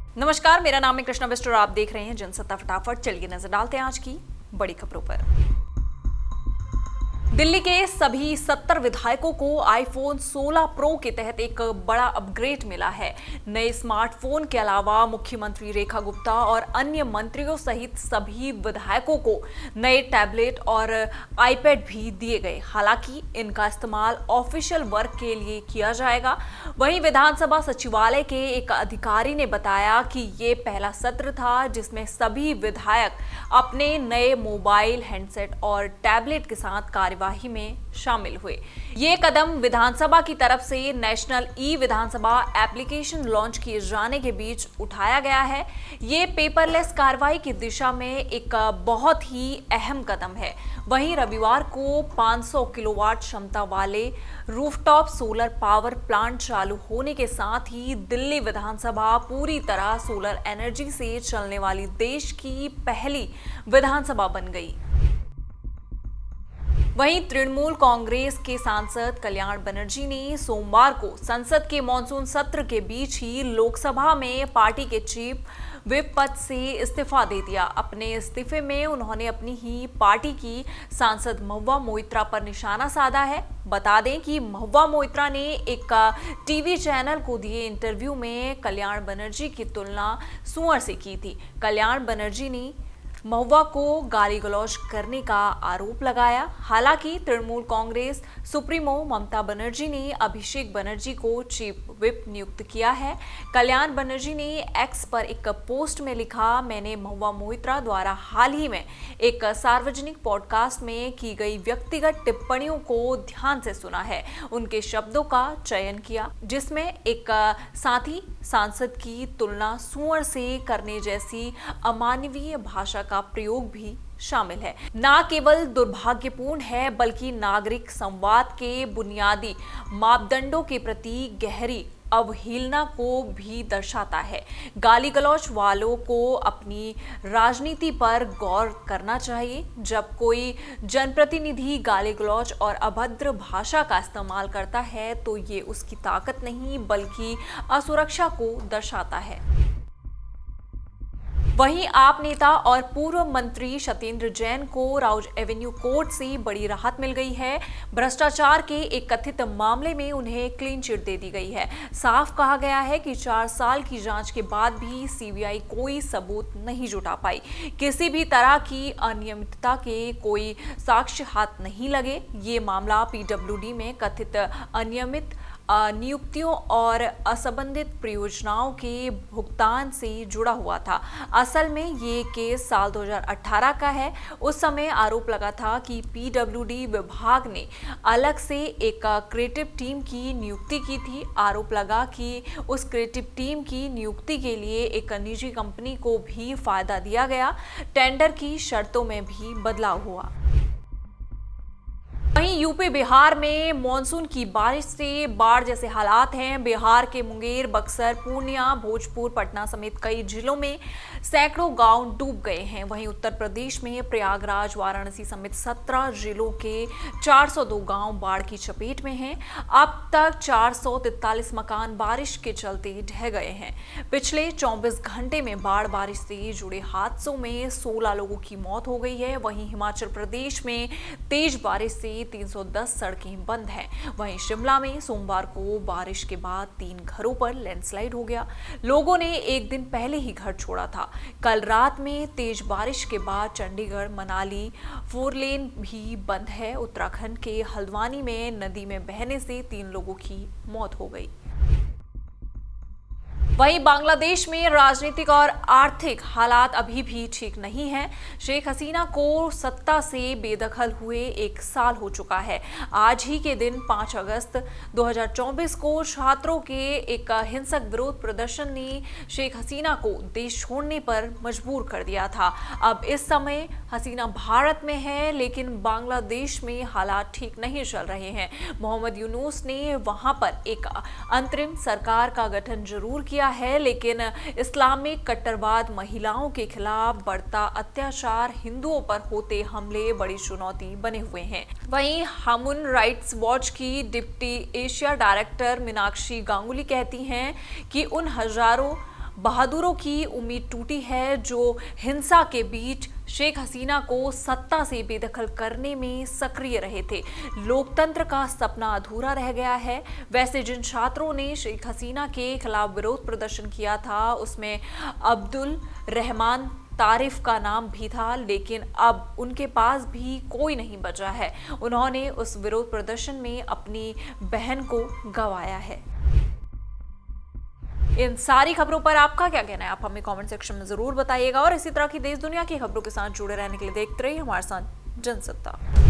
नमस्कार, मेरा नाम है कृष्णा बिस्ट और आप देख रहे हैं जनसत्ता फटाफट। चलिए नजर डालते हैं आज की बड़ी खबरों पर। दिल्ली के सभी 70 विधायकों को आईफोन 16 प्रो के तहत एक बड़ा अपग्रेड मिला है। नए स्मार्टफोन के अलावा मुख्यमंत्री रेखा गुप्ता और अन्य मंत्रियों सहित सभी विधायकों को नए टैबलेट और आईपैड भी दिए गए। हालांकि इनका इस्तेमाल ऑफिशियल वर्क के लिए किया जाएगा। वहीं विधानसभा सचिवालय के एक अधिकारी ने बताया कि ये पहला सत्र था जिसमें सभी विधायक अपने नए मोबाइल, हैंडसेट और टैबलेट के साथ कार्यवाही में शामिल हुए। ये कदम विधानसभा की तरफ से नेशनल ई विधानसभा एप्लीकेशन लॉन्च किए जाने के बीच उठाया गया है। ये पेपरलेस कार्रवाई की दिशा में एक बहुत ही अहम कदम है। वहीं रविवार को 500 किलोवाट क्षमता वाले रूफटॉप सोलर पावर प्लांट चालू होने के साथ ही दिल्ली विधानसभा पूरी तरह सोलर एनर्जी से चलने वाली देश की पहली विधानसभा बन गई। वहीं तृणमूल कांग्रेस के सांसद कल्याण बनर्जी ने सोमवार को संसद के मॉनसून सत्र के बीच ही लोकसभा में पार्टी के चीफ व्हिप पद से इस्तीफा दे दिया। अपने इस्तीफे में उन्होंने अपनी ही पार्टी की सांसद महुआ मोइत्रा पर निशाना साधा है। बता दें कि महुआ मोइत्रा ने एक टीवी चैनल को दिए इंटरव्यू में कल्याण बनर्जी की तुलना सुअर से की थी। कल्याण बनर्जी ने महुआ को गाली गलौज करने का आरोप लगाया। हालांकि तृणमूल कांग्रेस सुप्रीमो ममता बनर्जी ने अभिषेक बनर्जी को चीफ व्हिप नियुक्त किया है। कल्याण बनर्जी ने एक्स पर एक पोस्ट में लिखा, मैंने महुआ मोइत्रा द्वारा हाल ही में एक सार्वजनिक पॉडकास्ट में की गई व्यक्तिगत टिप्पणियों को ध्यान से सुना है, उनके शब्दों का चयन किया जिसमें एक साथी सांसद की तुलना सुअर से करने जैसी अमानवीय भाषा का प्रयोग भी शामिल है। न केवल दुर्भाग्यपूर्ण है बल्कि नागरिक संवाद के बुनियादी मापदंडों के प्रति गहरी अवहेलना को भी दर्शाता है। गाली गलौज वालों को अपनी राजनीति पर गौर करना चाहिए। जब कोई जनप्रतिनिधि गाली गलौज और अभद्र भाषा का इस्तेमाल करता है तो ये उसकी ताकत नहीं बल्कि असुरक्षा को दर्शाता है। वहीं आप नेता और पूर्व मंत्री सत्येंद्र जैन को राउज एवेन्यू कोर्ट से बड़ी राहत मिल गई है। भ्रष्टाचार के एक कथित मामले में उन्हें क्लीन चिट दे दी गई है। साफ कहा गया है कि 4 साल की जांच के बाद भी सीबीआई कोई सबूत नहीं जुटा पाई। किसी भी तरह की अनियमितता के कोई साक्ष्य हाथ नहीं लगे। ये मामला पीडब्ल्यूडी में कथित अनियमित नियुक्तियों और असंबंधित परियोजनाओं के भुगतान से जुड़ा हुआ था। असल में ये केस साल 2018 का है। उस समय आरोप लगा था कि पीडब्ल्यूडी विभाग ने अलग से एक क्रिएटिव टीम की नियुक्ति की थी। आरोप लगा कि उस क्रिएटिव टीम की नियुक्ति के लिए एक निजी कंपनी को भी फायदा दिया गया। टेंडर की शर्तों में भी बदलाव हुआ। वहीं यूपी बिहार में मॉनसून की बारिश से बाढ़ जैसे हालात हैं। बिहार के मुंगेर, बक्सर, पूर्णिया, भोजपुर, पटना समेत कई जिलों में सैकड़ों गांव डूब गए हैं। वहीं उत्तर प्रदेश में प्रयागराज, वाराणसी समेत 17 जिलों के 402 गांव बाढ़ की चपेट में हैं। अब तक 443 मकान बारिश के चलते ढह गए हैं। पिछले 24 घंटे में बारिश से जुड़े हादसों में 16 लोगों की मौत हो गई है। वहीं हिमाचल प्रदेश में तेज बारिश से 310 सड़कें बंद हैं। वहीं शिमला में सोमवार को बारिश के बाद 3 घरों पर लैंडस्लाइड हो गया। लोगों ने एक दिन पहले ही घर छोड़ा था। कल रात में तेज बारिश के बाद चंडीगढ़ मनाली 4 लेन भी बंद है। उत्तराखंड के हल्द्वानी में नदी में बहने से 3 लोगों की मौत हो गई। वहीं बांग्लादेश में राजनीतिक और आर्थिक हालात अभी भी ठीक नहीं हैं। शेख हसीना को सत्ता से बेदखल हुए 1 साल हो चुका है। आज ही के दिन 5 अगस्त 2024 को छात्रों के एक हिंसक विरोध प्रदर्शन ने शेख हसीना को देश छोड़ने पर मजबूर कर दिया था। अब इस समय हसीना भारत में है लेकिन बांग्लादेश में हालात ठीक नहीं चल रहे हैं। मोहम्मद यूनुस ने वहां पर एक अंतरिम सरकार का गठन जरूर किया है लेकिन इस्लामिक कट्टरवाद, महिलाओं के खिलाफ बढ़ता अत्याचार, हिंदुओं पर होते हमले बड़ी चुनौती बने हुए हैं। वहीं ह्यूमन राइट्स वॉच की deputy Asia director Meenakshi Ganguly कहती हैं कि उन हजारों बहादुरों की उम्मीद टूटी है जो हिंसा के बीच शेख हसीना को सत्ता से बेदखल करने में सक्रिय रहे थे। लोकतंत्र का सपना अधूरा रह गया है। वैसे जिन छात्रों ने शेख हसीना के खिलाफ विरोध प्रदर्शन किया था उसमें अब्दुल रहमान तारिफ का नाम भी था, लेकिन अब उनके पास भी कोई नहीं बचा है। उन्होंने उस विरोध प्रदर्शन में अपनी बहन को गंवाया है। इन सारी खबरों पर आपका क्या कहना है, आप हमें कमेंट सेक्शन में जरूर बताइएगा और इसी तरह की देश दुनिया की खबरों के साथ जुड़े रहने के लिए देखते रहिए हमारे साथ जनसत्ता।